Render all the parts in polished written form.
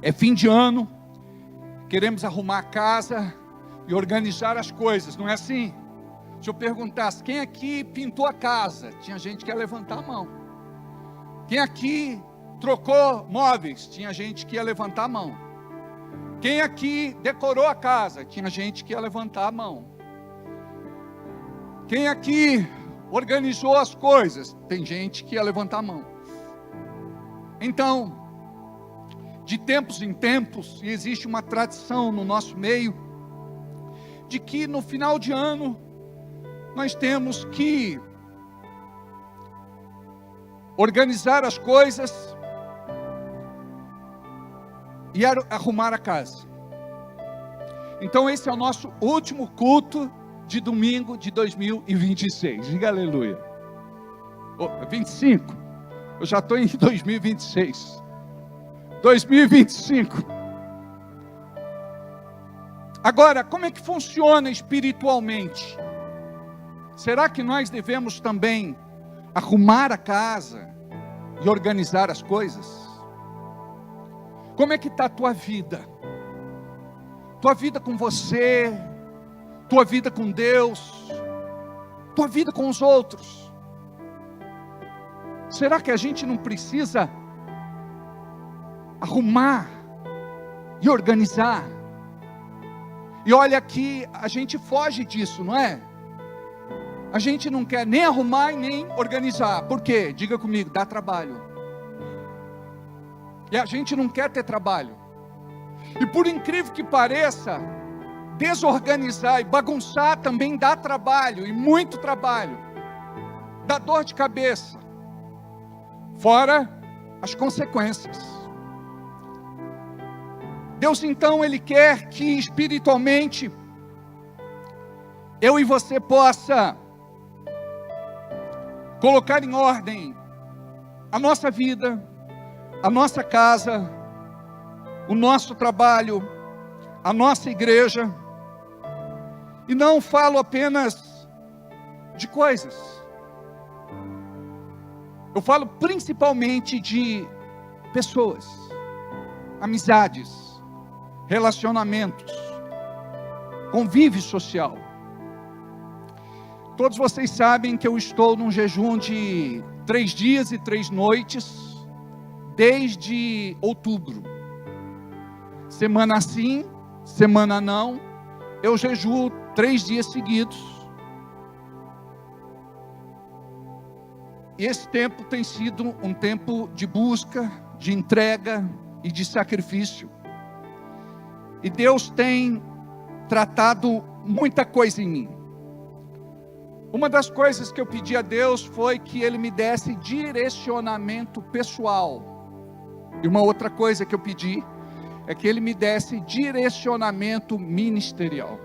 É fim de ano, queremos arrumar a casa e organizar as coisas, não é assim? Se eu perguntasse, quem aqui pintou a casa? Tinha gente que ia levantar a mão. Quem aqui trocou móveis? Tinha gente que ia levantar a mão. Quem aqui decorou a casa? Tinha gente que ia levantar a mão. Quem aqui organizou as coisas? Tem gente que ia levantar a mão. Então, de tempos em tempos, e existe uma tradição no nosso meio, de que no final de ano, nós temos que organizar as coisas e arrumar a casa. Então esse é o nosso último culto de domingo de 2026. Diga aleluia. 25. Eu já estou em 2026. 2025. Agora, como é que funciona espiritualmente? Será que nós devemos também arrumar a casa e organizar as coisas? Como é que está a tua vida? Tua vida com você, tua vida com Deus, tua vida com os outros. Será que a gente não precisa arrumar e organizar? E olha que a gente foge disso, não é? A gente não quer nem arrumar e nem organizar. Por quê? Diga comigo, dá trabalho. E a gente não quer ter trabalho. E por incrível que pareça, desorganizar e bagunçar também dá trabalho, e muito trabalho. Dá dor de cabeça. Fora as consequências. Deus então, Ele quer que espiritualmente eu e você possa colocar em ordem a nossa vida, a nossa casa, o nosso trabalho, a nossa igreja. E não falo apenas de coisas. Eu falo principalmente de pessoas, amizades, relacionamentos, convívio social. Todos vocês sabem que eu estou num jejum de 3 dias e 3 noites, desde outubro. Semana sim, semana não, eu jejuo 3 dias seguidos. E esse tempo tem sido um tempo de busca, de entrega e de sacrifício. E Deus tem tratado muita coisa em mim. Uma das coisas que eu pedi a Deus foi que Ele me desse direcionamento pessoal. E uma outra coisa que eu pedi é que Ele me desse direcionamento ministerial.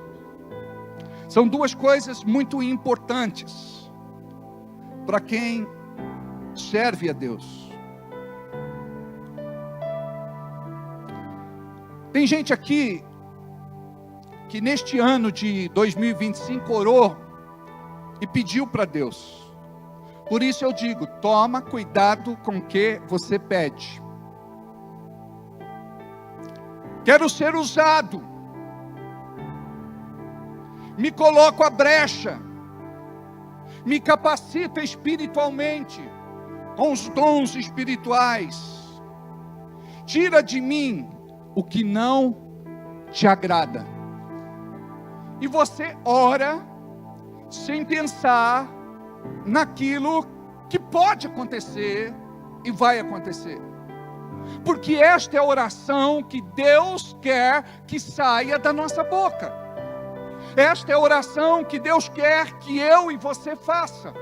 São duas coisas muito importantes para quem serve a Deus. Tem gente aqui que neste ano de 2025 orou e pediu para Deus. Por isso eu digo, toma cuidado com o que você pede. Quero ser usado. Me coloco à brecha. Me capacita espiritualmente, com os dons espirituais. Tira de mim o que não te agrada. E você ora sem pensar naquilo que pode acontecer e vai acontecer. Porque esta é a oração que Deus quer que saia da nossa boca. Esta é a oração que Deus quer que eu e você faça.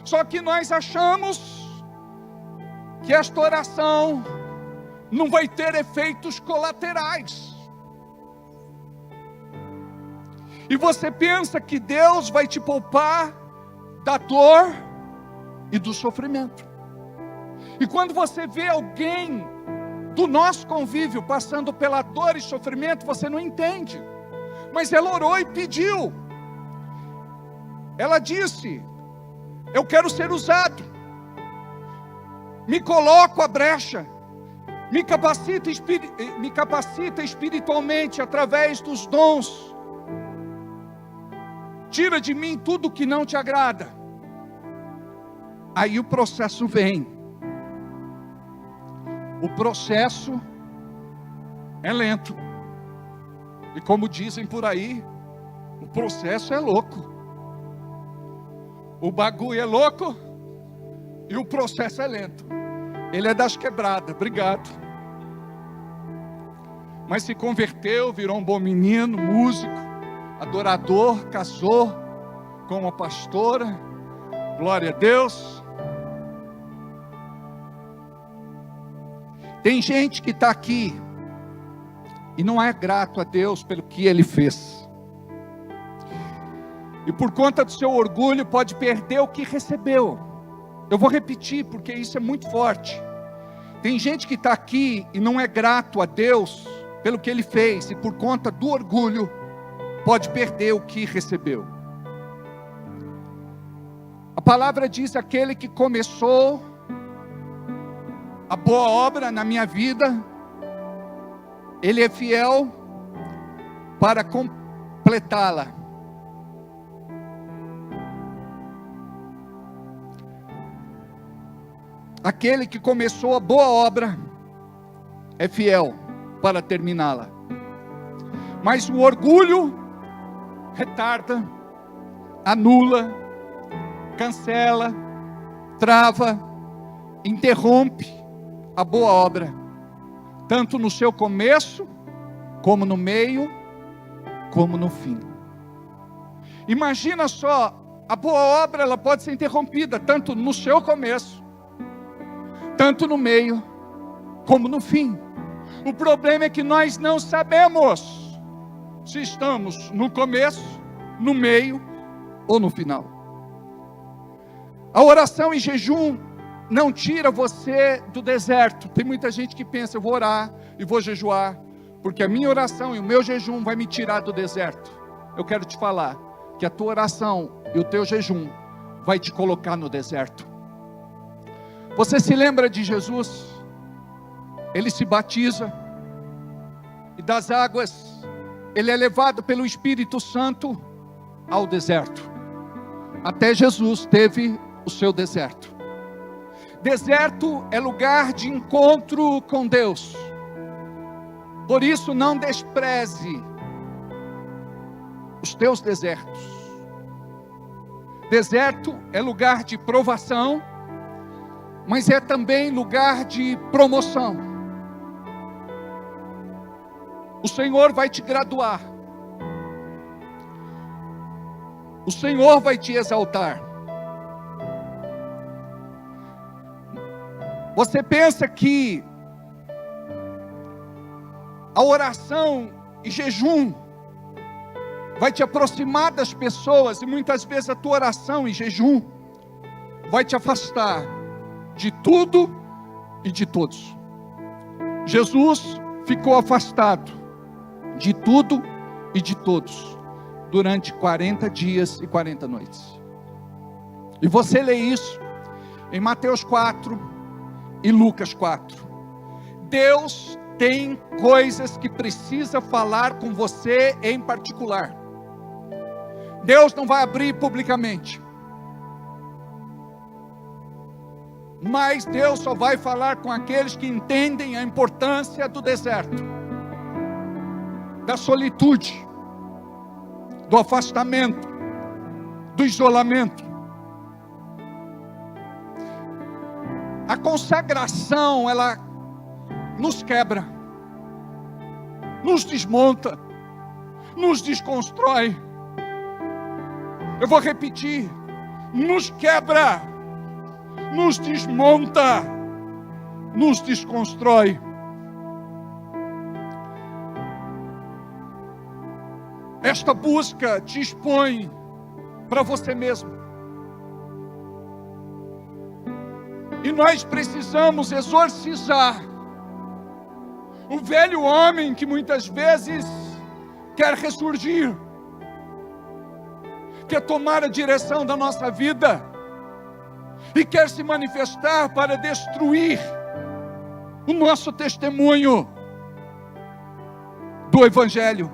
Só que nós achamos que esta oração não vai ter efeitos colaterais. E você pensa que Deus vai te poupar da dor e do sofrimento. E quando você vê alguém do nosso convívio passando pela dor e sofrimento, você não entende. Mas ela orou e pediu. Ela disse: eu quero ser usado. Me coloco à brecha. Me capacita espiritualmente através dos dons. Tira de mim tudo que não te agrada. Aí o processo vem. O processo é lento. E como dizem por aí, o processo é louco. O bagulho é louco e o processo é lento. Ele é das quebradas, obrigado. Mas se converteu, virou um bom menino, músico, adorador, casou com uma pastora. Glória a Deus. Tem gente que está aqui e não é grato a Deus pelo que Ele fez. E por conta do seu orgulho pode perder o que recebeu. Eu vou repetir porque isso é muito forte. Tem gente que está aqui e não é grato a Deus pelo que Ele fez. E por conta do orgulho pode perder o que recebeu. A palavra diz: aquele que começou a boa obra na minha vida, Ele é fiel para completá-la. Aquele que começou a boa obra é fiel para terminá-la. Mas o orgulho retarda, anula, cancela, trava, interrompe a boa obra, tanto no seu começo, como no meio, como no fim. Imagina só, a boa obra ela pode ser interrompida, tanto no seu começo, tanto no meio, como no fim. O problema é que nós não sabemos se estamos no começo, no meio ou no final. A oração e jejum não tira você do deserto. Tem muita gente que pensa: eu vou orar e vou jejuar, porque a minha oração e o meu jejum vai me tirar do deserto. Eu quero te falar que a tua oração e o teu jejum vai te colocar no deserto. Você se lembra de Jesus? Ele se batiza e das águas ele é levado pelo Espírito Santo ao deserto. Até Jesus teve o seu deserto. Deserto é lugar de encontro com Deus. Por isso não despreze os teus desertos. Deserto é lugar de provação, mas é também lugar de promoção. O Senhor vai te graduar. O Senhor vai te exaltar. Você pensa que a oração e jejum vai te aproximar das pessoas, e muitas vezes a tua oração e jejum vai te afastar de tudo e de todos. Jesus ficou afastado de tudo e de todos durante 40 dias e 40 noites. E você lê isso em Mateus 4 e Lucas 4. Deus tem coisas que precisa falar com você em particular. Deus não vai abrir publicamente, mas Deus só vai falar com aqueles que entendem a importância do deserto, da solitude, do afastamento, do isolamento. A consagração, ela nos quebra, nos desmonta, nos desconstrói. Eu vou repetir: nos quebra, nos desmonta, nos desconstrói. Esta busca te expõe para você mesmo. E nós precisamos exorcizar o velho homem que muitas vezes quer ressurgir, quer tomar a direção da nossa vida e quer se manifestar para destruir o nosso testemunho do Evangelho.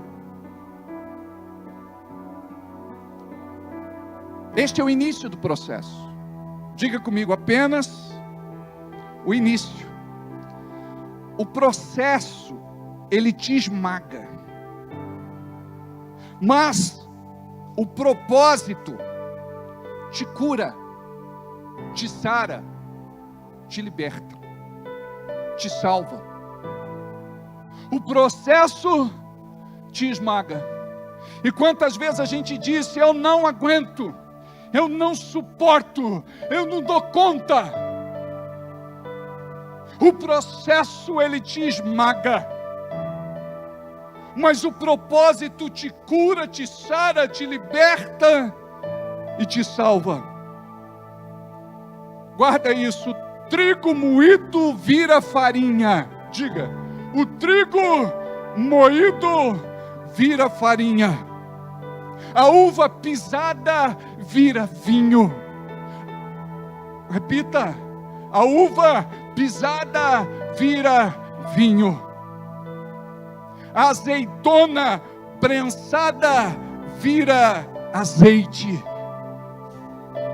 Este é o início do processo. Diga comigo, apenas o início. O processo, ele te esmaga. Mas o propósito te cura, te sara, te liberta, te salva. O processo te esmaga. E quantas vezes a gente disse: eu não aguento, eu não suporto, eu não dou conta. O processo, ele te esmaga. Mas o propósito te cura, te sara, te liberta e te salva. Guarda isso: trigo moído vira farinha. Diga, o trigo moído vira farinha. A uva pisada vira vinho. Repita: a uva pisada vira vinho. A azeitona prensada vira azeite.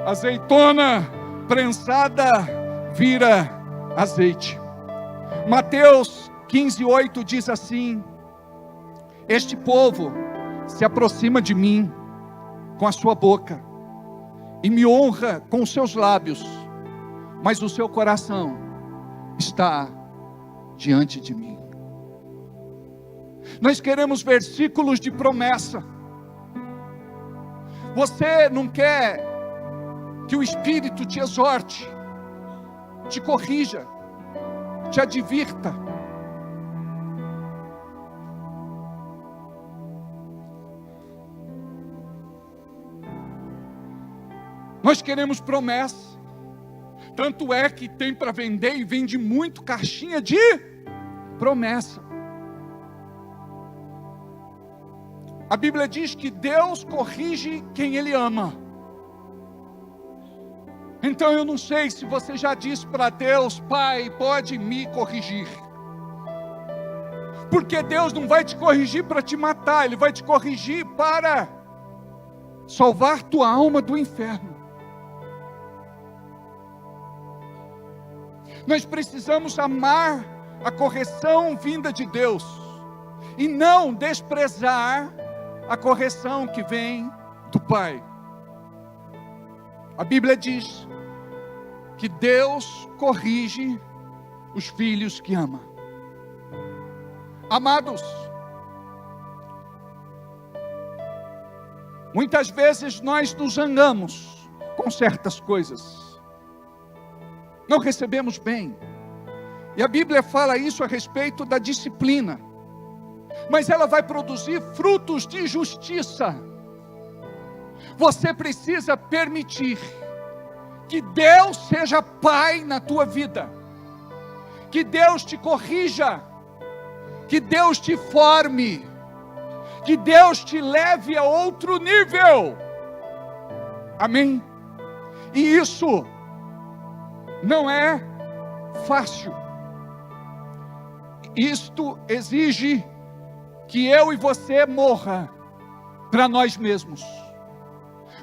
Azeitona prensada vira azeite. Mateus 15:8 diz assim: este povo se aproxima de mim com a sua boca e me honra com os seus lábios, mas o seu coração está diante de mim. Nós queremos versículos de promessa. Você não quer que o Espírito te exorte, te corrija, te advirta? Nós queremos promessa. Tanto é que tem para vender e vende muito caixinha de promessa. A Bíblia diz que Deus corrige quem Ele ama. Então eu não sei se você já disse para Deus: Pai, pode me corrigir. Porque Deus não vai te corrigir para te matar, Ele vai te corrigir para salvar tua alma do inferno. Nós precisamos amar a correção vinda de Deus e não desprezar a correção que vem do Pai. A Bíblia diz que Deus corrige os filhos que ama. Amados, muitas vezes nós nos zangamos com certas coisas, não recebemos bem, e a Bíblia fala isso a respeito da disciplina, mas ela vai produzir frutos de justiça. Você precisa permitir que Deus seja Pai na tua vida, que Deus te corrija, que Deus te forme, que Deus te leve a outro nível. Amém? E isso não é fácil. Isto exige que eu e você morra para nós mesmos.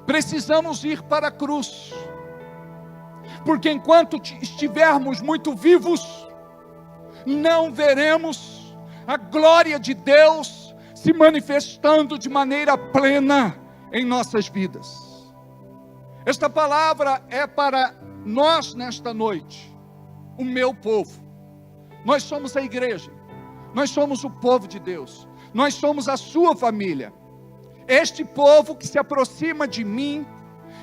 Precisamos ir para a cruz, porque enquanto estivermos muito vivos, não veremos a glória de Deus se manifestando de maneira plena em nossas vidas. Esta palavra é para nós nesta noite, o meu povo. Nós somos a igreja, nós somos o povo de Deus, nós somos a sua família. Este povo que se aproxima de mim,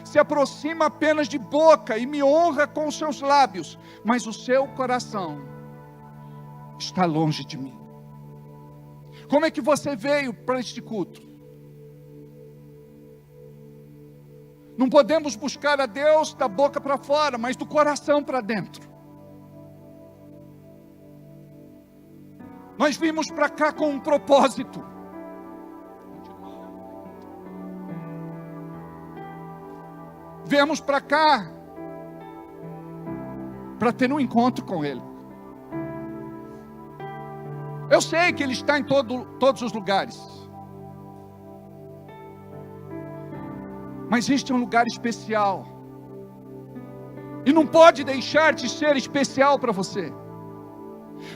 se aproxima apenas de boca e me honra com os seus lábios, mas o seu coração está longe de mim. Como é que você veio para este culto? Não podemos buscar a Deus da boca para fora, mas do coração para dentro. Nós vimos para cá com um propósito. Viemos para cá para ter um encontro com Ele. Eu sei que Ele está em todos os lugares. Mas este é um lugar especial. E não pode deixar de ser especial para você.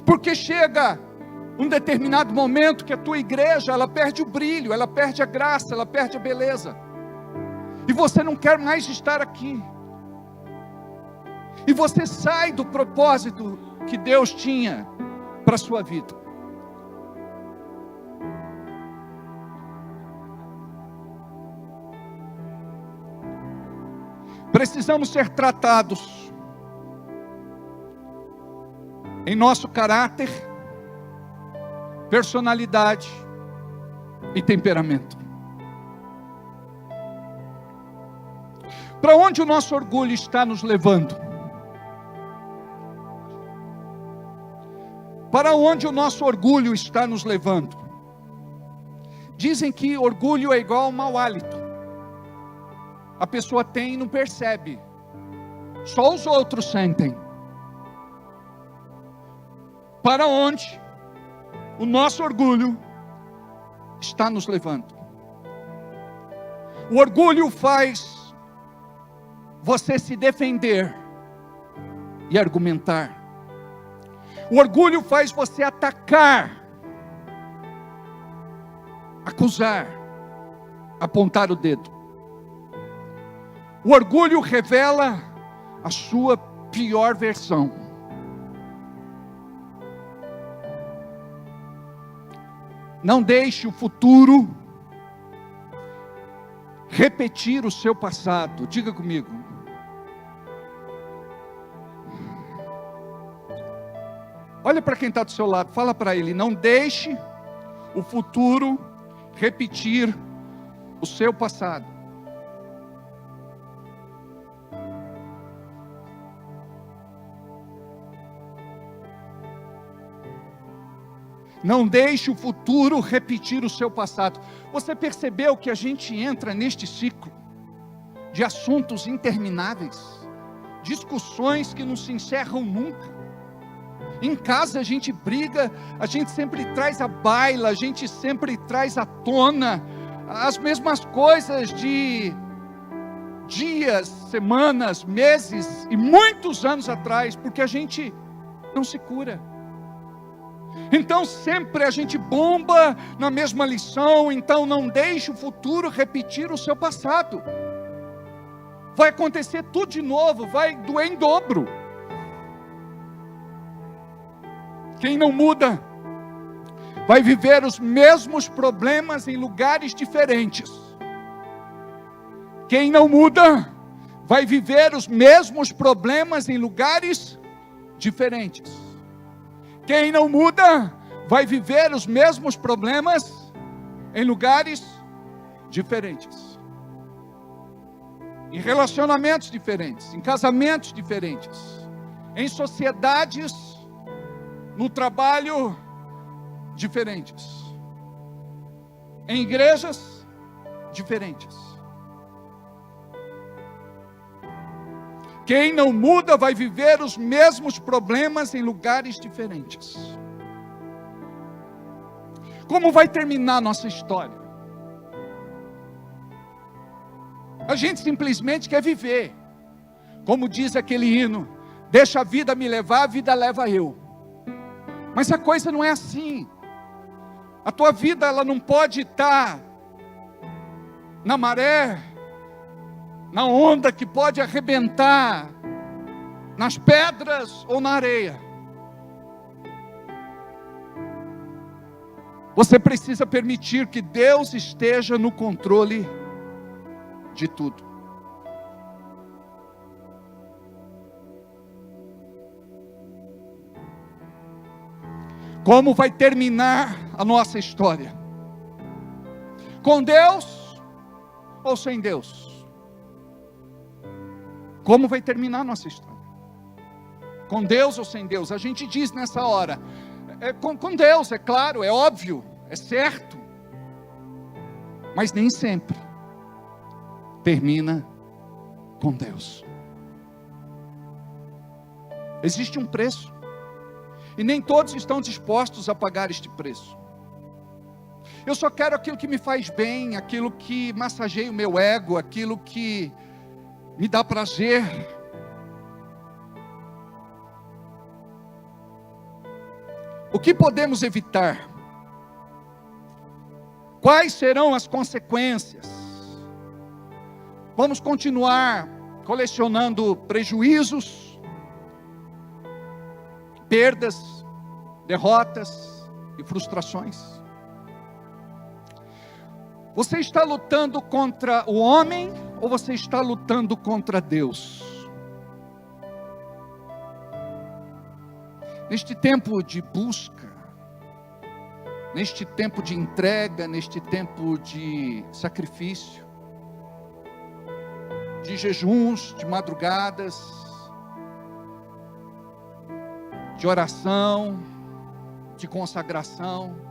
Porque chega um determinado momento que a tua igreja, ela perde o brilho, ela perde a graça, ela perde a beleza. E você não quer mais estar aqui. E você sai do propósito que Deus tinha para a sua vida. Precisamos ser tratados em nosso caráter, personalidade e temperamento. Para onde o nosso orgulho está nos levando? Para onde o nosso orgulho está nos levando? Dizem que orgulho é igual ao mau hálito. A pessoa tem e não percebe. Só os outros sentem. Para onde o nosso orgulho está nos levando? O orgulho faz você se defender e argumentar. O orgulho faz você atacar, acusar, apontar o dedo. O orgulho revela a sua pior versão. Não deixe o futuro repetir o seu passado. Diga comigo. Olha para quem está do seu lado, fala para ele: não deixe o futuro repetir o seu passado. Não deixe o futuro repetir o seu passado. Você percebeu que a gente entra neste ciclo de assuntos intermináveis, discussões que não se encerram nunca. Em casa a gente briga, a gente sempre traz à baila, a gente sempre traz à tona as mesmas coisas de dias, semanas, meses e muitos anos atrás, porque a gente não se cura. Então sempre a gente bomba na mesma lição. Então não deixe o futuro repetir o seu passado. Vai acontecer tudo de novo, vai doer em dobro. Quem não muda, vai viver os mesmos problemas em lugares diferentes. Quem não muda, vai viver os mesmos problemas em lugares diferentes. Quem não muda, vai viver os mesmos problemas em lugares diferentes. Em relacionamentos diferentes, em casamentos diferentes, em sociedades, no trabalho, diferentes, em igrejas diferentes. Quem não muda vai viver os mesmos problemas em lugares diferentes. Como vai terminar nossa história? A gente simplesmente quer viver, como diz aquele hino: deixa a vida me levar, a vida leva eu. Mas a coisa não é assim. A tua vida, ela não pode estar na maré, na onda que pode arrebentar, nas pedras ou na areia. Você precisa permitir que Deus esteja no controle de tudo. Como vai terminar a nossa história? Com Deus ou sem Deus? Como vai terminar a nossa história? Com Deus ou sem Deus? A gente diz nessa hora, com Deus, é claro, é óbvio, é certo. Mas nem sempre termina com Deus. Existe um preço. E nem todos estão dispostos a pagar este preço. Eu só quero aquilo que me faz bem, aquilo que massageia o meu ego, aquilo que me dá prazer. O que podemos evitar? Quais serão as consequências? Vamos continuar colecionando prejuízos, perdas, derrotas e frustrações? Você está lutando contra o homem ou você está lutando contra Deus? Neste tempo de busca, neste tempo de entrega, neste tempo de sacrifício, de jejuns, de madrugadas, de oração, de consagração,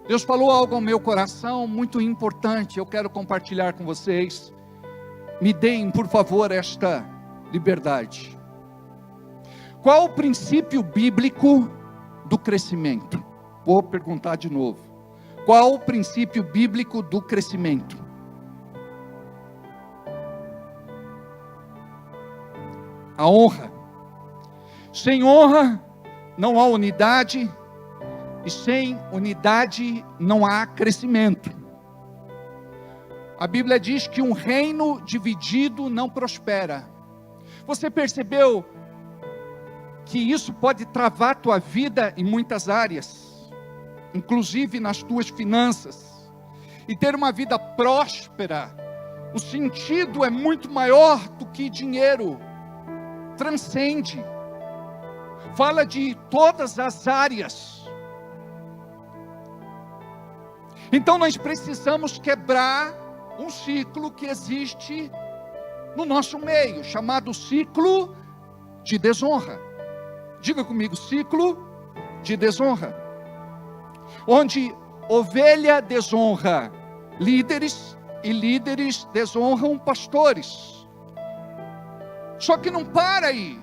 Deus falou algo ao meu coração muito importante, eu quero compartilhar com vocês. Me deem, por favor, esta liberdade. Qual o princípio bíblico do crescimento? Vou perguntar de novo. Qual o princípio bíblico do crescimento? A honra. Sem honra não há unidade, e sem unidade não há crescimento. A Bíblia diz que um reino dividido não prospera. Você percebeu que isso pode travar tua vida em muitas áreas, inclusive nas tuas finanças, e ter uma vida próspera, o sentido é muito maior do que dinheiro, transcende, fala de todas as áreas. Então nós precisamos quebrar um ciclo que existe no nosso meio, chamado ciclo de desonra. Diga comigo, ciclo de desonra. Onde ovelha desonra líderes e líderes desonram pastores. Só que não para aí.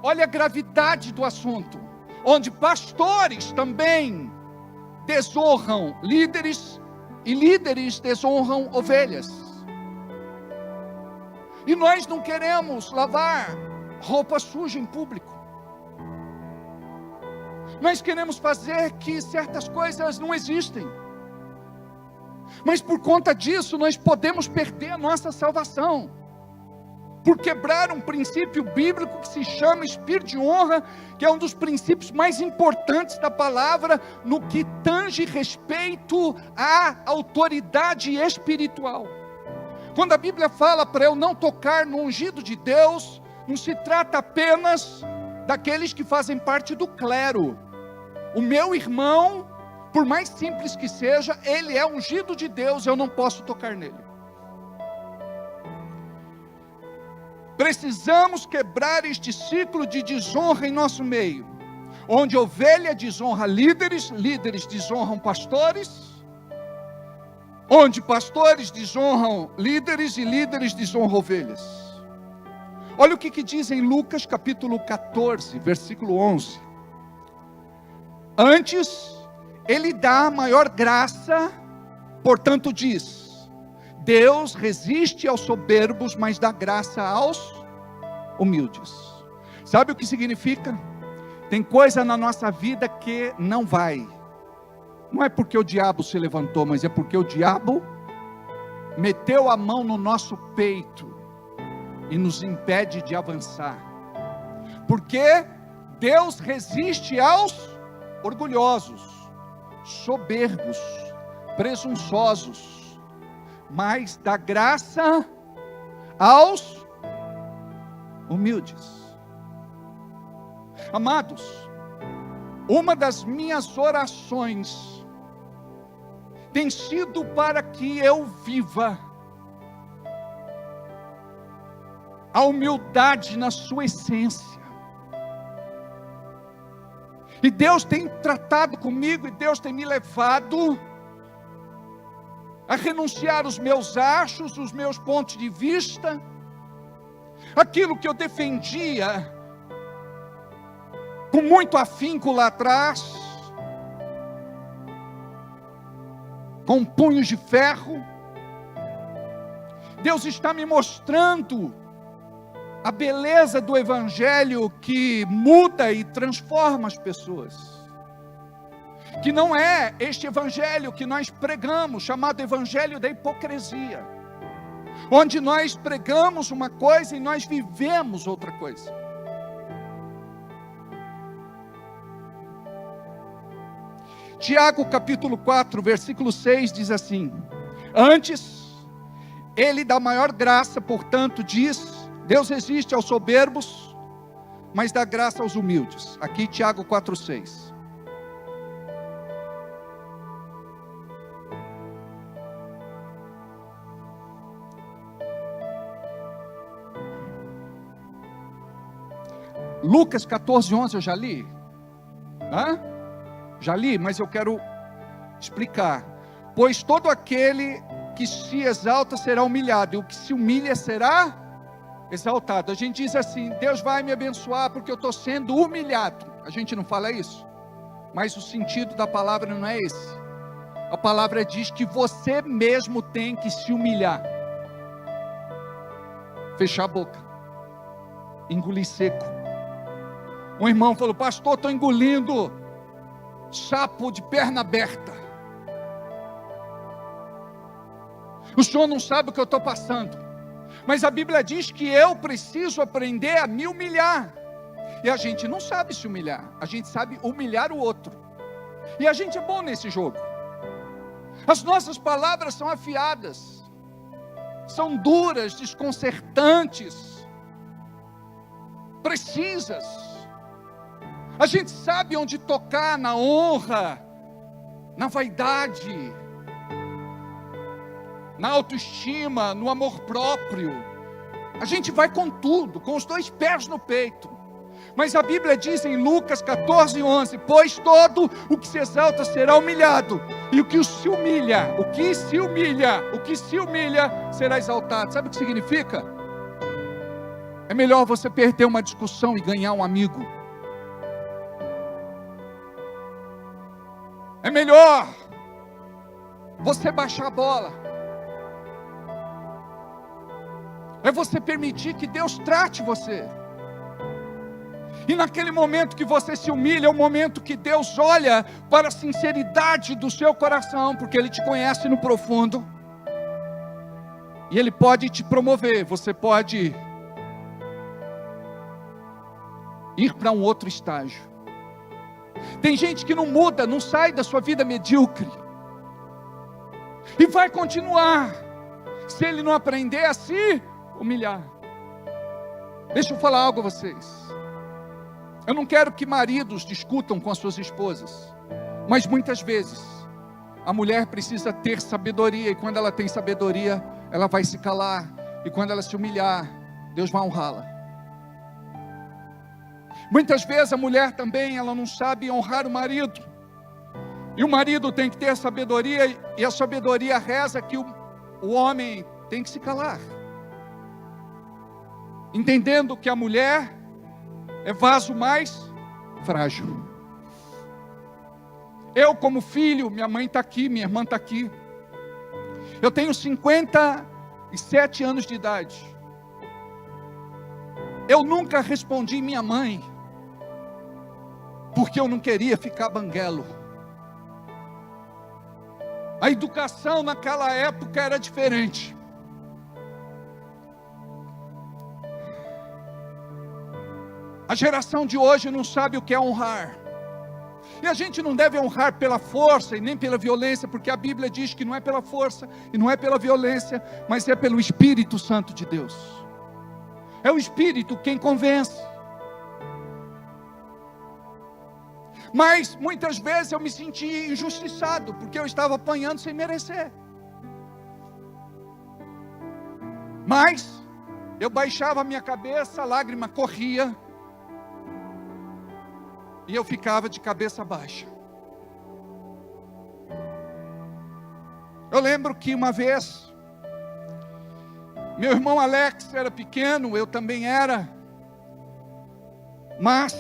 Olha a gravidade do assunto. Onde pastores também desonram líderes e líderes desonram ovelhas. E nós não queremos lavar roupa suja em público. Nós queremos fazer que certas coisas não existem. Mas por conta disso nós podemos perder a nossa salvação. Por quebrar um princípio bíblico que se chama espírito de honra, que é um dos princípios mais importantes da palavra, no que tange respeito à autoridade espiritual. Quando a Bíblia fala para eu não tocar no ungido de Deus, não se trata apenas daqueles que fazem parte do clero. O meu irmão, por mais simples que seja, ele é ungido de Deus, eu não posso tocar nele. Precisamos quebrar este ciclo de desonra em nosso meio, onde ovelha desonra líderes, líderes desonram pastores, onde pastores desonram líderes e líderes desonram ovelhas. Olha o que diz em Lucas capítulo 14, versículo 11. Antes, ele dá maior graça, portanto diz: Deus resiste aos soberbos, mas dá graça aos humildes. Sabe o que significa? Tem coisa na nossa vida que não vai. Não é porque o diabo se levantou, mas é porque o diabo meteu a mão no nosso peito e nos impede de avançar. Porque Deus resiste aos orgulhosos, soberbos, presunçosos, mas dá graça aos humildes. Amados, uma das minhas orações tem sido para que eu viva a humildade na sua essência. E Deus tem tratado comigo, e Deus tem me levado a renunciar os meus achos, os meus pontos de vista, aquilo que eu defendia com muito afinco lá atrás, com punhos de ferro. Deus está me mostrando a beleza do Evangelho que muda e transforma as pessoas. Que não é este Evangelho que nós pregamos, chamado Evangelho da hipocrisia, onde nós pregamos uma coisa e nós vivemos outra coisa. Tiago capítulo 4, versículo 6 diz assim: antes, ele dá maior graça, portanto diz, Deus resiste aos soberbos, mas dá graça aos humildes. Aqui Tiago 4, 6. Lucas 14, 11 eu já li? Já li, mas eu quero explicar. Pois todo aquele que se exalta será humilhado, e o que se humilha será exaltado. A gente diz assim: Deus vai me abençoar porque eu estou sendo humilhado. A gente não fala isso, mas o sentido da palavra não é esse. A palavra diz que você mesmo tem que se humilhar, fechar a boca, engolir seco. Um irmão falou: pastor, estou engolindo sapo de perna aberta. O senhor não sabe o que eu estou passando. Mas a Bíblia diz que eu preciso aprender a me humilhar. E a gente não sabe se humilhar, a gente sabe humilhar o outro. E a gente é bom nesse jogo. As nossas palavras são afiadas, são duras, desconcertantes, precisas. A gente sabe onde tocar na honra, na vaidade, na autoestima, no amor próprio. A gente vai com tudo, com os dois pés no peito. Mas a Bíblia diz em Lucas 14, 11: pois todo o que se exalta será humilhado, e o que se humilha será exaltado. Sabe o que significa? É melhor você perder uma discussão e ganhar um amigo. É melhor você baixar a bola. É você permitir que Deus trate você. E naquele momento que você se humilha, é o momento que Deus olha para a sinceridade do seu coração, porque Ele te conhece no profundo. E Ele pode te promover, você pode ir para um outro estágio. Tem gente que não muda, não sai da sua vida medíocre, e vai continuar, se ele não aprender a se humilhar. Deixa eu falar algo a vocês. Eu não quero que maridos discutam com as suas esposas, mas muitas vezes a mulher precisa ter sabedoria, e quando ela tem sabedoria, ela vai se calar, e quando ela se humilhar, Deus vai honrá-la. Muitas vezes a mulher também, ela não sabe honrar o marido, e o marido tem que ter sabedoria, e a sabedoria reza que o homem tem que se calar, entendendo que a mulher é vaso mais frágil. Eu, como filho, minha mãe está aqui, minha irmã está aqui, eu tenho 57 anos de idade. Eu nunca respondi minha mãe, porque eu não queria ficar banguelo. A educação naquela época era diferente. A geração de hoje não sabe o que é honrar. E a gente não deve honrar pela força e nem pela violência, porque a Bíblia diz que não é pela força e não é pela violência, mas é pelo Espírito Santo de Deus. É o Espírito quem convence. Mas muitas vezes eu me senti injustiçado, porque eu estava apanhando sem merecer. Mas eu baixava a minha cabeça, a lágrima corria, e eu ficava de cabeça baixa. Eu lembro que uma vez, meu irmão Alex era pequeno, eu também era, mas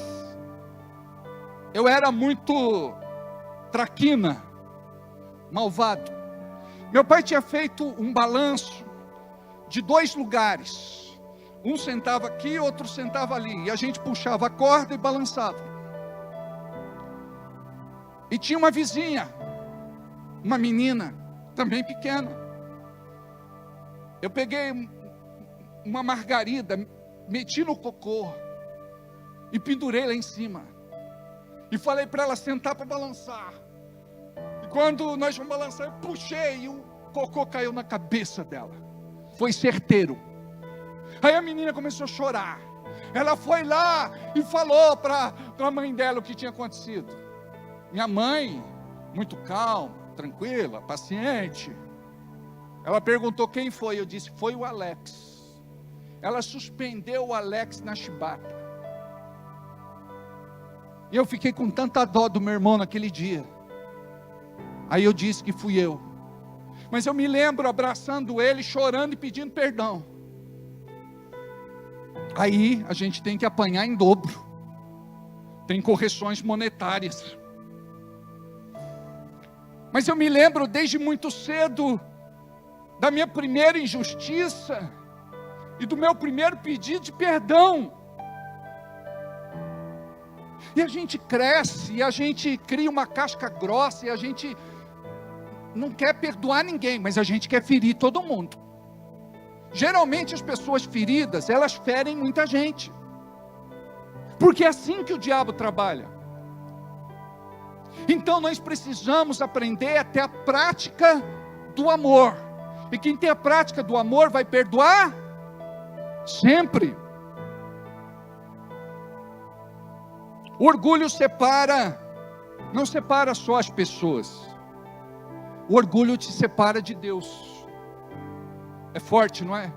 eu era muito traquina, malvado. Meu pai tinha feito um balanço de 2 lugares. Um sentava aqui, outro sentava ali. E a gente puxava a corda e balançava. E tinha uma vizinha, uma menina, também pequena. Eu peguei uma margarida, meti no cocô e pendurei lá em cima. E falei para ela sentar para balançar. E quando nós vamos balançar, eu puxei e o cocô caiu na cabeça dela. Foi certeiro. Aí a menina começou a chorar. Ela foi lá e falou para a mãe dela o que tinha acontecido. Minha mãe, muito calma, tranquila, paciente. Ela perguntou quem foi. Eu disse, foi o Alex. Ela suspendeu o Alex na chibata. E eu fiquei com tanta dó do meu irmão naquele dia. Aí eu disse que fui eu. Mas eu me lembro abraçando ele, chorando e pedindo perdão. Aí a gente tem que apanhar em dobro. Tem correções monetárias. Mas eu me lembro desde muito cedo da minha primeira injustiça e do meu primeiro pedido de perdão. E a gente cresce, e a gente cria uma casca grossa, e a gente não quer perdoar ninguém, mas a gente quer ferir todo mundo. Geralmente as pessoas feridas, elas ferem muita gente. Porque é assim que o diabo trabalha. Então nós precisamos aprender a ter a prática do amor. E quem tem a prática do amor vai perdoar sempre. O orgulho não separa só as pessoas. O orgulho te separa de Deus. É forte, não é?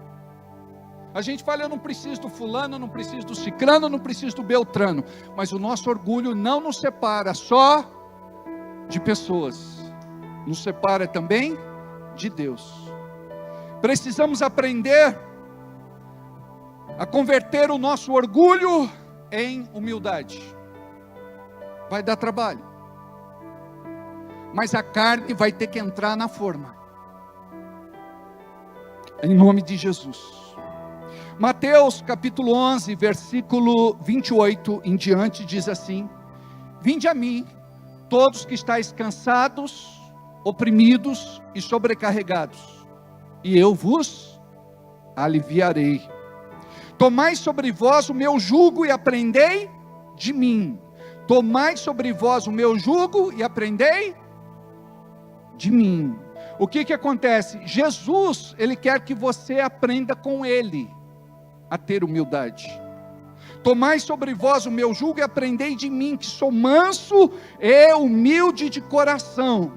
A gente fala, eu não preciso do fulano, eu não preciso do cicrano, eu não preciso do beltrano. Mas o nosso orgulho não nos separa só de pessoas. Nos separa também de Deus. Precisamos aprender a converter o nosso orgulho em humildade. Vai dar trabalho. Mas a carne vai ter que entrar na forma. Em nome de Jesus. Mateus capítulo 11, versículo 28 em diante diz assim: Vinde a mim, todos que estáis cansados, oprimidos e sobrecarregados, e eu vos aliviarei. Tomai sobre vós o meu jugo e aprendei de mim. Tomai sobre vós o meu jugo e aprendei de mim. O que acontece? Jesus, Ele quer que você aprenda com Ele a ter humildade. Tomai sobre vós o meu jugo e aprendei de mim, que sou manso e humilde de coração,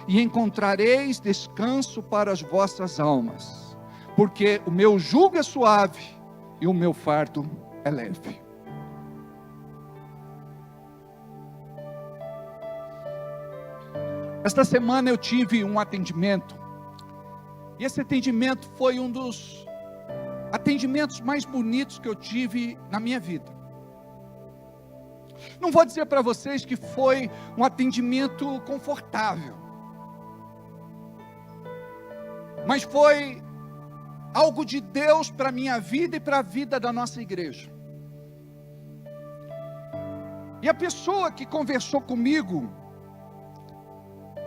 e encontrareis descanso para as vossas almas, porque o meu jugo é suave e o meu fardo é leve. Esta semana eu tive um atendimento, e esse atendimento foi um dos atendimentos mais bonitos que eu tive na minha vida. Não vou dizer para vocês que foi um atendimento confortável, mas foi algo de Deus para a minha vida e para a vida da nossa igreja. E a pessoa que conversou comigo,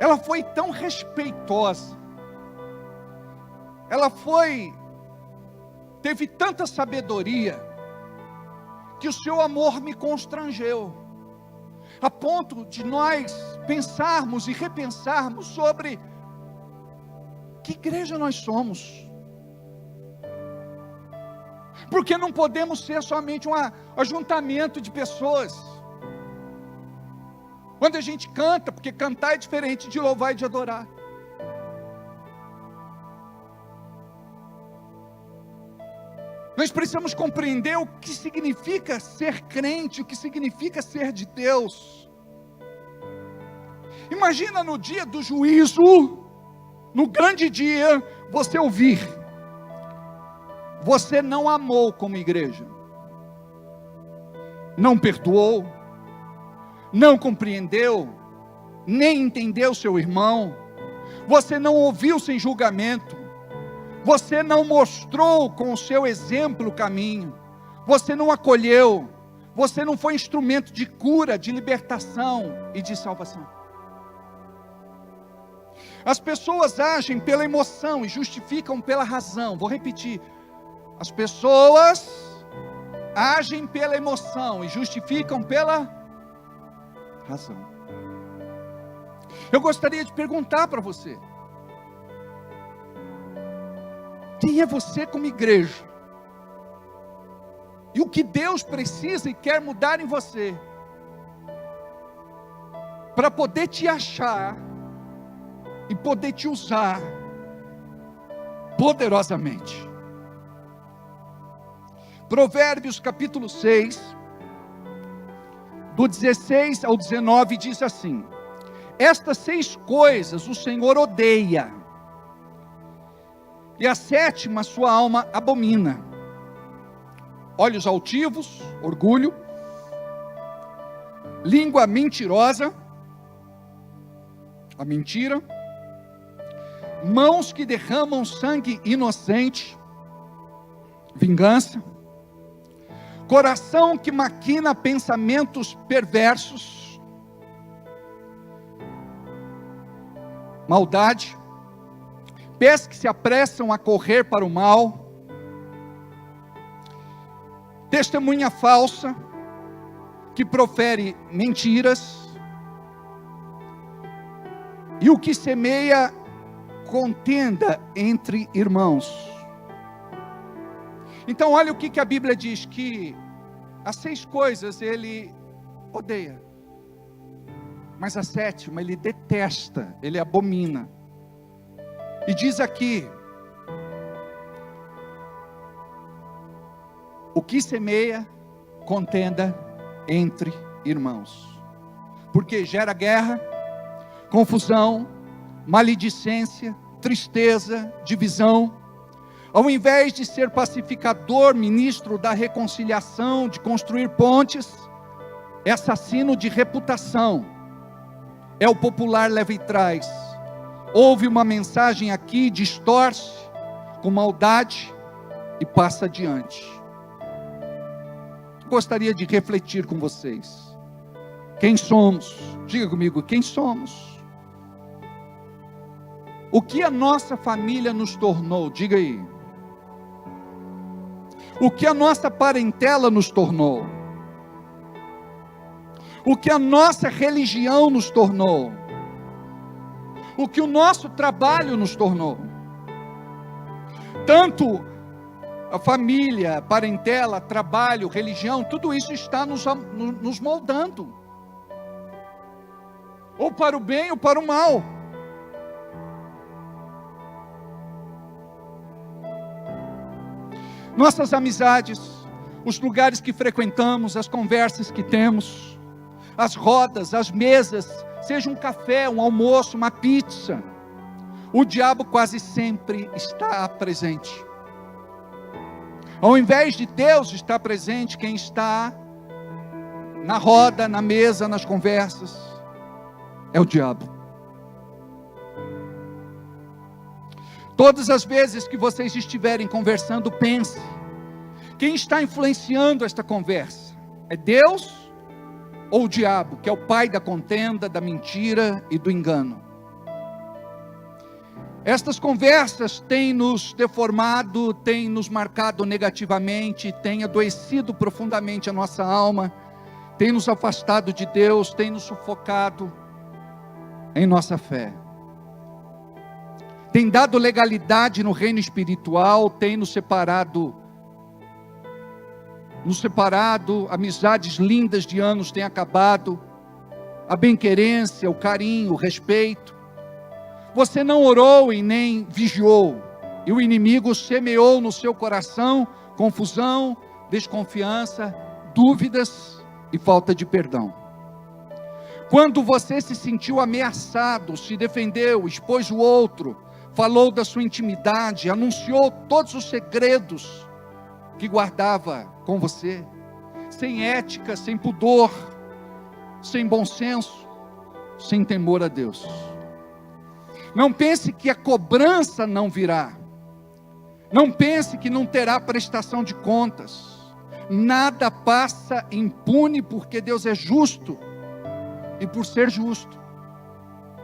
ela foi tão respeitosa, ela teve tanta sabedoria, que o seu amor me constrangeu, a ponto de nós pensarmos e repensarmos sobre que igreja nós somos, porque não podemos ser somente um ajuntamento de pessoas. Quando a gente canta, porque cantar é diferente de louvar e de adorar. Nós precisamos compreender o que significa ser crente, o que significa ser de Deus. Imagina no dia do juízo, no grande dia, você ouvir: você não amou como igreja, não perdoou, não compreendeu, nem entendeu seu irmão, você não ouviu sem julgamento, você não mostrou com o seu exemplo o caminho, você não acolheu, você não foi instrumento de cura, de libertação e de salvação. As pessoas agem pela emoção e justificam pela razão. Vou repetir. As pessoas agem pela emoção e justificam pela razão. Eu gostaria de perguntar para você: quem é você como igreja? E o que Deus precisa e quer mudar em você, para poder te achar e poder te usar poderosamente? Provérbios capítulo 6, do 16 ao 19, diz assim: estas 6 coisas o Senhor odeia, e a 7ª sua alma abomina: olhos altivos, orgulho, língua mentirosa, a mentira, mãos que derramam sangue inocente, vingança, coração que maquina pensamentos perversos, maldade, pés que se apressam a correr para o mal, testemunha falsa, que profere mentiras, e o que semeia contenda entre irmãos. Então olha o que a Bíblia diz, que as 6 coisas ele odeia, mas a 7ª ele detesta, ele abomina. E diz aqui: o que semeia contenda entre irmãos, porque gera guerra, confusão, maledicência, tristeza, divisão. Ao invés de ser pacificador, ministro da reconciliação, de construir pontes, é assassino de reputação, é o popular leva e traz. Ouve uma mensagem aqui, distorce com maldade e passa adiante. Gostaria de refletir com vocês. Quem somos? Diga comigo, quem somos? O que a nossa família nos tornou? Diga aí. O que a nossa parentela nos tornou? O que a nossa religião nos tornou? O que o nosso trabalho nos tornou? Tanto a família, parentela, trabalho, religião, tudo isso está nos moldando, ou para o bem ou para o mal. Nossas amizades, os lugares que frequentamos, as conversas que temos, as rodas, as mesas, seja um café, um almoço, uma pizza, o diabo quase sempre está presente. Ao invés de Deus estar presente, quem está na roda, na mesa, nas conversas, é o diabo. Todas as vezes que vocês estiverem conversando, pense: quem está influenciando esta conversa? É Deus ou o diabo, que é o pai da contenda, da mentira e do engano? Estas conversas têm nos deformado, têm nos marcado negativamente, têm adoecido profundamente a nossa alma, têm nos afastado de Deus, têm nos sufocado em nossa fé. Tem dado legalidade no reino espiritual, tem nos separado, amizades lindas de anos têm acabado, a bem-querência, o carinho, o respeito. Você não orou e nem vigiou, e o inimigo semeou no seu coração confusão, desconfiança, dúvidas e falta de perdão. Quando você se sentiu ameaçado, se defendeu, expôs o outro, falou da sua intimidade, anunciou todos os segredos que guardava com você, sem ética, sem pudor, sem bom senso, sem temor a Deus. Não pense que a cobrança não virá. Não pense que não terá prestação de contas. Nada passa impune, porque Deus é justo. E por ser justo,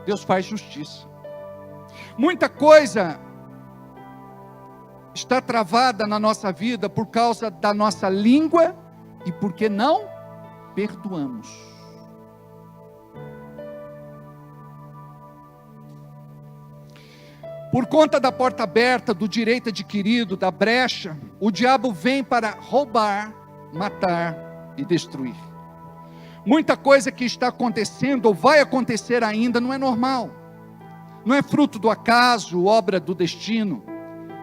Deus faz justiça. Muita coisa está travada na nossa vida por causa da nossa língua e porque não perdoamos. Por conta da porta aberta, do direito adquirido, da brecha, o diabo vem para roubar, matar e destruir. Muita coisa que está acontecendo ou vai acontecer ainda não é normal. Não é fruto do acaso, obra do destino.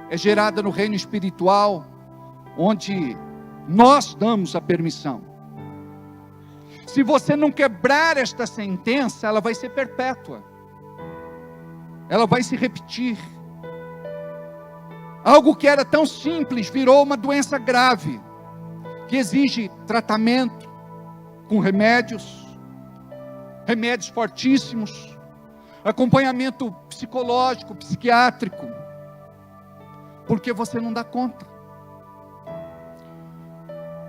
É gerada no reino espiritual, onde nós damos a permissão. Se você não quebrar esta sentença, ela vai ser perpétua. Ela vai se repetir. Algo que era tão simples virou uma doença grave, que exige tratamento com remédios fortíssimos, acompanhamento psicológico, psiquiátrico, porque você não dá conta.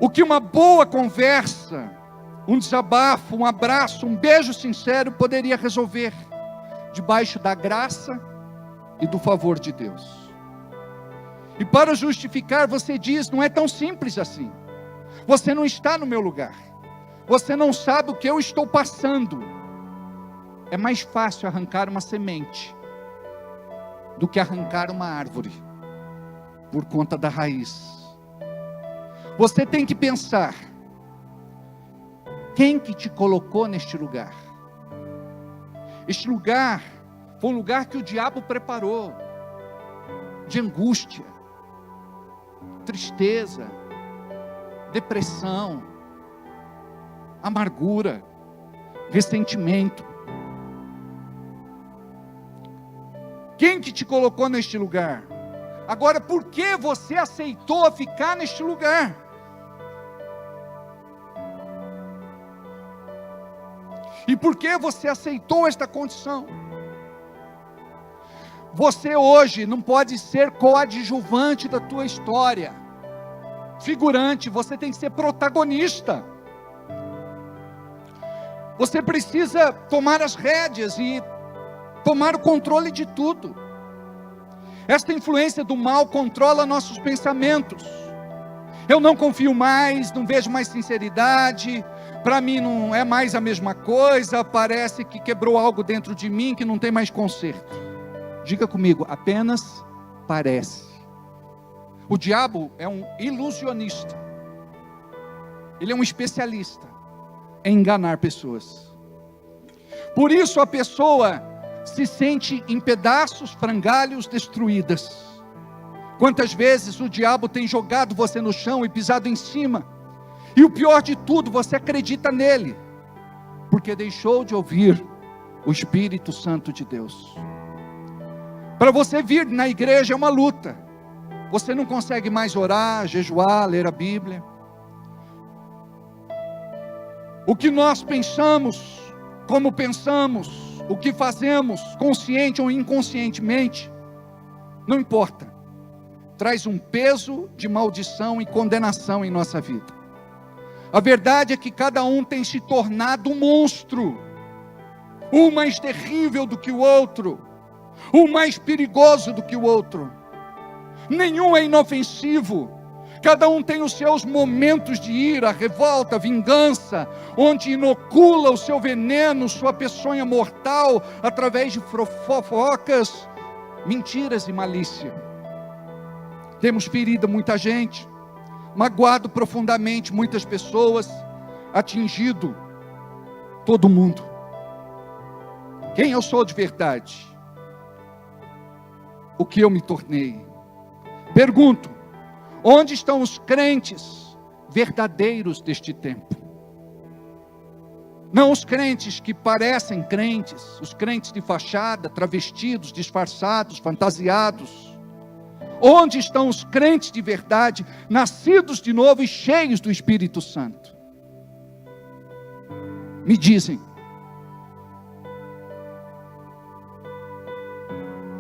O que uma boa conversa, um desabafo, um abraço, um beijo sincero poderia resolver, debaixo da graça e do favor de Deus. E para justificar, você diz: não é tão simples assim. Você não está no meu lugar. Você não sabe o que eu estou passando. É mais fácil arrancar uma semente do que arrancar uma árvore, por conta da raiz. Você tem que pensar: quem que te colocou neste lugar? Este lugar foi um lugar que o diabo preparou, de angústia, tristeza, depressão, amargura, ressentimento. Quem que te colocou neste lugar? Agora, por que você aceitou ficar neste lugar? E por que você aceitou esta condição? Você hoje não pode ser coadjuvante da tua história, figurante. Você tem que ser protagonista. Você precisa tomar as rédeas e tomar o controle de tudo. Esta influência do mal controla nossos pensamentos. Eu não confio mais, não vejo mais sinceridade, para mim não é mais a mesma coisa, parece que quebrou algo dentro de mim que não tem mais conserto. Diga comigo: apenas parece. O diabo é um ilusionista. Ele é um especialista em enganar pessoas. Por isso a pessoa se sente em pedaços, frangalhos, destruídas. Quantas vezes o diabo tem jogado você no chão e pisado em cima, e o pior de tudo, você acredita nele, porque deixou de ouvir o Espírito Santo de Deus. Para você vir na igreja é uma luta. Você não consegue mais orar, jejuar, ler a Bíblia. O que nós pensamos, como pensamos, o que fazemos, consciente ou inconscientemente, não importa. Traz um peso de maldição e condenação em nossa vida. A verdade é que cada um tem se tornado um monstro, um mais terrível do que o outro, um mais perigoso do que o outro. Nenhum é inofensivo. Cada um tem os seus momentos de ira, revolta, vingança, onde inocula o seu veneno, sua peçonha mortal, através de fofocas, mentiras e malícia. Temos ferido muita gente, magoado profundamente muitas pessoas, atingido todo mundo. Quem eu sou de verdade? O que eu me tornei? Pergunto: onde estão os crentes verdadeiros deste tempo? Não os crentes que parecem crentes, os crentes de fachada, travestidos, disfarçados, fantasiados. Onde estão os crentes de verdade, nascidos de novo e cheios do Espírito Santo? me dizem,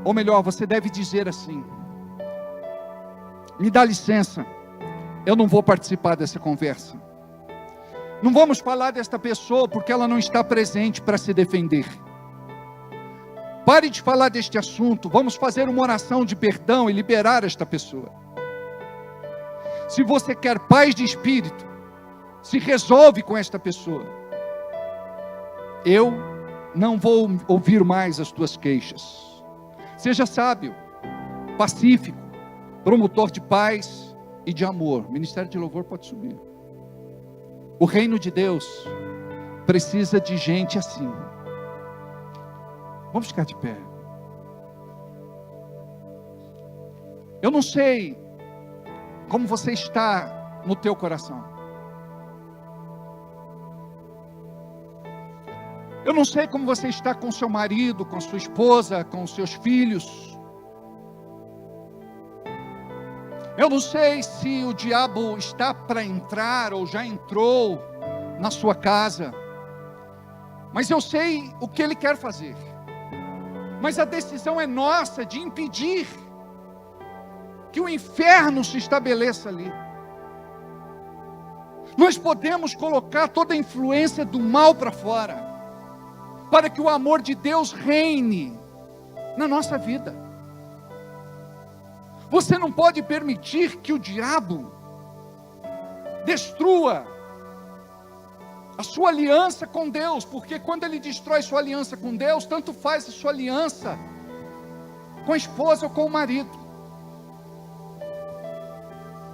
ou melhor, você deve dizer assim: me dá licença, eu não vou participar dessa conversa. Não vamos falar desta pessoa porque ela não está presente para se defender. Pare de falar deste assunto, vamos fazer uma oração de perdão e liberar esta pessoa. Se você quer paz de espírito, se resolve com esta pessoa. Eu não vou ouvir mais as tuas queixas. Seja sábio, pacífico, promotor de paz e de amor. O ministério de louvor pode subir. O reino de Deus precisa de gente assim. Vamos ficar de pé. Eu não sei como você está no teu coração. Eu não sei como você está com seu marido, com sua esposa, com seus filhos. Eu não sei se o diabo está para entrar ou já entrou na sua casa. Mas eu sei o que ele quer fazer. Mas a decisão é nossa de impedir que o inferno se estabeleça ali. Nós podemos colocar toda a influência do mal para fora, para que o amor de Deus reine na nossa vida. Você não pode permitir que o diabo destrua a sua aliança com Deus, porque quando ele destrói sua aliança com Deus, tanto faz a sua aliança com a esposa ou com o marido.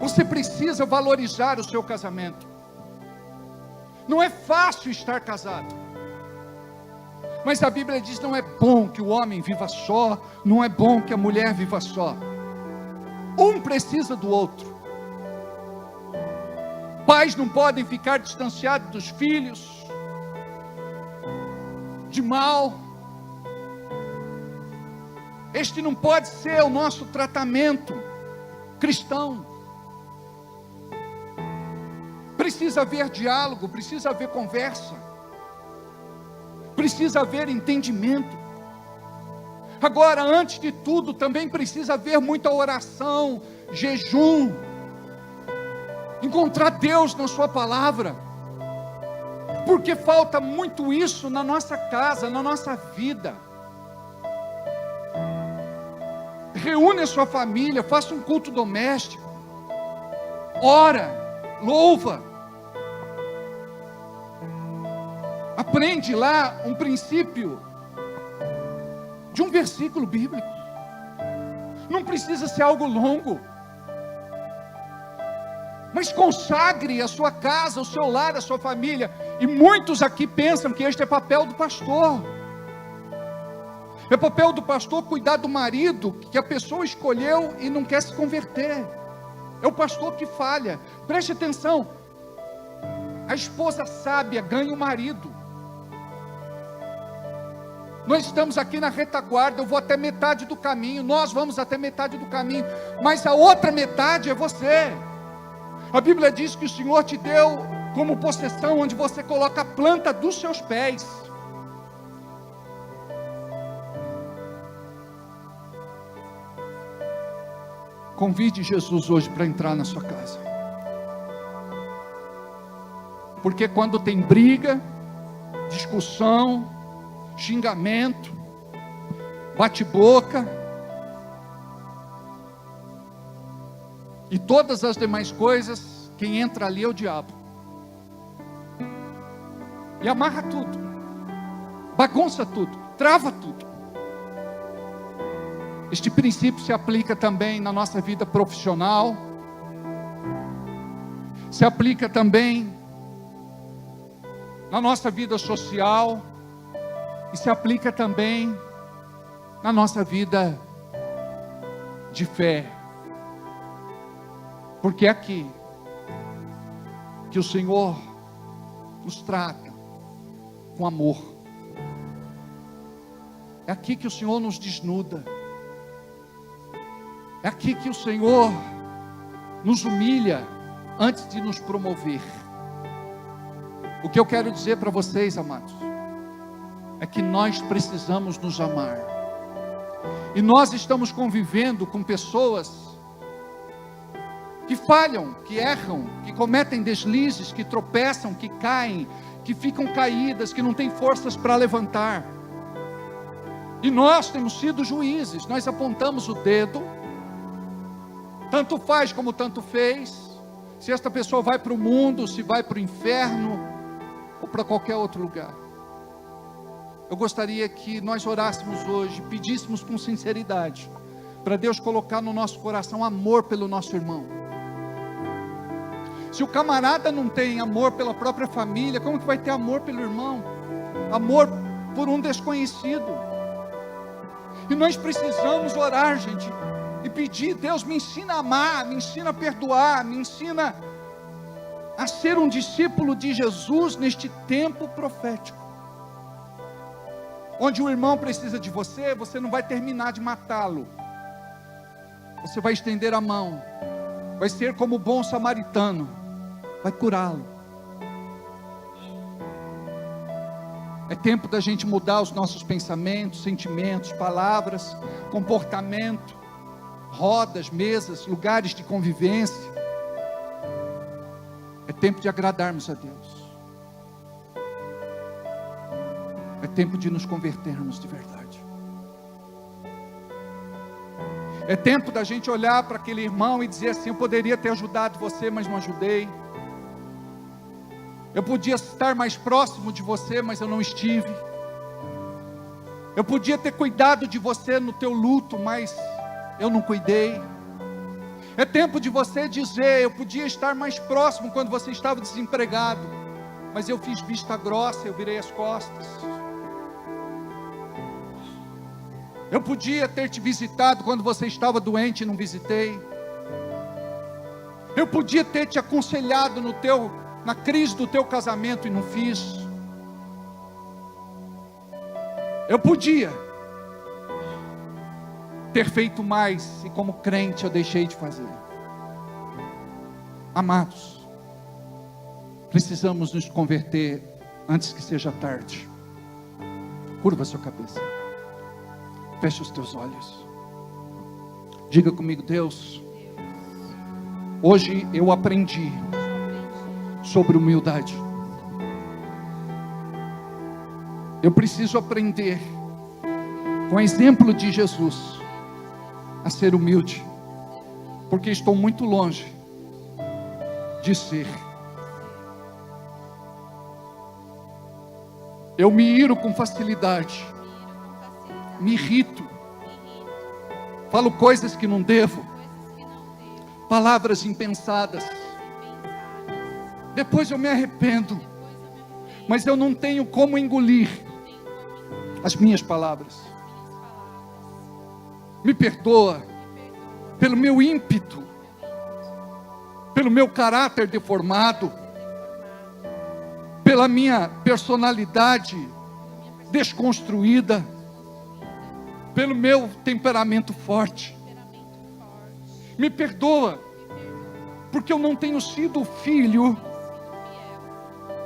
Você precisa valorizar o seu casamento. Não é fácil estar casado, mas a Bíblia diz: não é bom que o homem viva só, não é bom que a mulher viva só. Um precisa do outro. Pais não podem ficar distanciados dos filhos de mal. Este não pode ser o nosso tratamento cristão. Precisa haver diálogo, precisa haver conversa, precisa haver entendimento. Agora, antes de tudo, também precisa haver muita oração, jejum, encontrar Deus na sua palavra, porque falta muito isso na nossa casa, na nossa vida. Reúne a sua família, faça um culto doméstico, ora, louva, aprende lá um princípio de um versículo bíblico. Não precisa ser algo longo, mas consagre a sua casa, o seu lar, a sua família. E muitos aqui pensam que este é papel do pastor. É papel do pastor cuidar do marido que a pessoa escolheu e não quer se converter. É o pastor que falha. Preste atenção, a esposa sábia ganha o marido. Nós estamos aqui na retaguarda, eu vou até metade do caminho, nós vamos até metade do caminho, mas a outra metade é você. A Bíblia diz que o Senhor te deu como possessão onde você coloca a planta dos seus pés. Convide Jesus hoje para entrar na sua casa. Porque quando tem briga, discussão, xingamento, bate-boca e todas as demais coisas, quem entra ali é o diabo. E amarra tudo, bagunça tudo, trava tudo. Este princípio se aplica também na nossa vida profissional, se aplica também na nossa vida social, e se aplica também na nossa vida de fé. Porque é aqui que o Senhor nos trata com amor. É aqui que o Senhor nos desnuda. É aqui que o Senhor nos humilha antes de nos promover. O que eu quero dizer para vocês, amados, é que nós precisamos nos amar. E nós estamos convivendo com pessoas que falham, que erram, que cometem deslizes, que tropeçam, que caem, que ficam caídas, que não têm forças para levantar. E nós temos sido juízes, nós apontamos o dedo, tanto faz como tanto fez, se esta pessoa vai para o mundo, se vai para o inferno, ou para qualquer outro lugar. Eu gostaria que nós orássemos hoje, pedíssemos com sinceridade, para Deus colocar no nosso coração amor pelo nosso irmão. Se o camarada não tem amor pela própria família, como que vai ter amor pelo irmão? Amor por um desconhecido. E nós precisamos orar, gente, e pedir: Deus, me ensina a amar, me ensina a perdoar, me ensina a ser um discípulo de Jesus neste tempo profético. Onde o irmão precisa de você, você não vai terminar de matá-lo. Você vai estender a mão, vai ser como o bom samaritano, vai curá-lo. É tempo da gente mudar os nossos pensamentos, sentimentos, palavras, comportamento, rodas, mesas, lugares de convivência. É tempo de agradarmos a Deus. É tempo de nos convertermos de verdade. É tempo da gente olhar para aquele irmão e dizer assim: eu poderia ter ajudado você, mas não ajudei. Eu podia estar mais próximo de você, mas eu não estive. Eu podia ter cuidado de você no teu luto, mas eu não cuidei. É tempo de você dizer: eu podia estar mais próximo quando você estava desempregado, mas eu fiz vista grossa, eu virei as costas. Eu podia ter te visitado quando você estava doente e não visitei. Eu podia ter te aconselhado na crise do teu casamento e não fiz. Eu podia ter feito mais, e como crente eu deixei de fazer. Amados, precisamos nos converter antes que seja tarde. Curva a sua cabeça, feche os teus olhos, diga comigo: Deus, hoje eu aprendi sobre humildade. Eu preciso aprender, com o exemplo de Jesus, a ser humilde, porque estou muito longe de ser. Eu me iro com facilidade, me irrito, falo coisas que não devo, palavras impensadas, depois eu me arrependo, mas eu não tenho como engolir as minhas palavras. Me perdoa pelo meu ímpeto, pelo meu caráter deformado, pela minha personalidade desconstruída, pelo meu temperamento forte. Me perdoa, porque eu não tenho sido o filho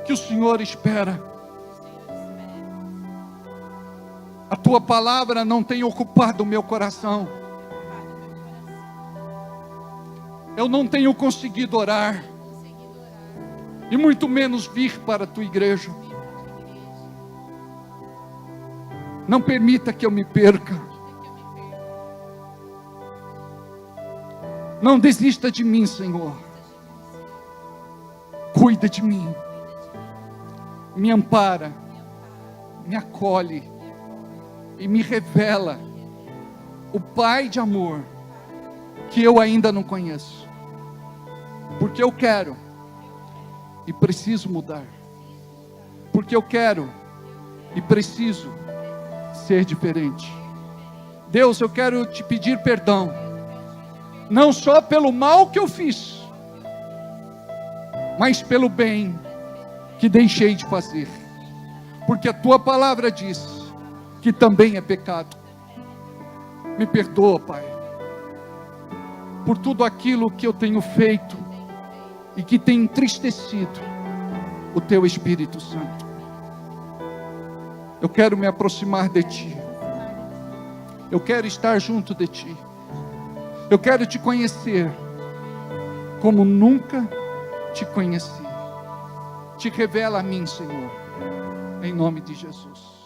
que o Senhor espera. A tua palavra não tem ocupado o meu coração. Eu não tenho conseguido orar, e muito menos vir para a tua igreja. Não permita que eu me perca. Não desista de mim, Senhor. Cuida de mim, me ampara, me acolhe e me revela o Pai de amor que eu ainda não conheço, porque eu quero e preciso mudar, porque eu quero e preciso ser diferente. Deus, eu quero te pedir perdão, não só pelo mal que eu fiz, mas pelo bem que deixei de fazer, porque a tua palavra diz que também é pecado. Me perdoa, Pai, por tudo aquilo que eu tenho feito e que tem entristecido o teu Espírito Santo. Eu quero me aproximar de ti. Eu quero estar junto de ti. Eu quero te conhecer como nunca te conheci. Te revela a mim, Senhor, em nome de Jesus.